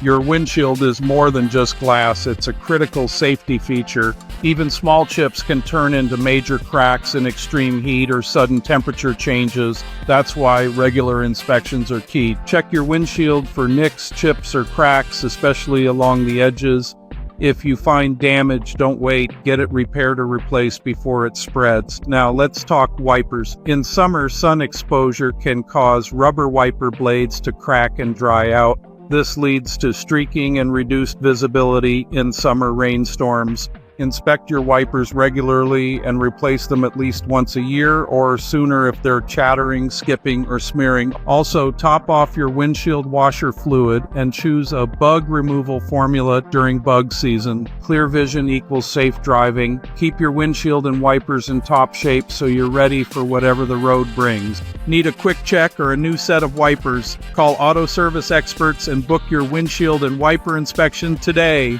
Your windshield is more than just glass, it's a critical safety feature. Even small chips can turn into major cracks in extreme heat or sudden temperature changes. That's why regular inspections are key. Check your windshield for nicks, chips, or cracks, especially along the edges. If you find damage, don't wait. Get it repaired or replaced before it spreads. Now let's talk wipers. In summer, sun exposure can cause rubber wiper blades to crack and dry out. This leads to streaking and reduced visibility in summer rainstorms. Inspect your wipers regularly and replace them at least once a year or sooner if they're chattering, skipping, or smearing. Also, top off your windshield washer fluid and choose a bug removal formula during bug season. Clear vision equals safe driving. Keep your windshield and wipers in top shape so you're ready for whatever the road brings. Need a quick check or a new set of wipers? Call auto service experts and book your windshield and wiper inspection today.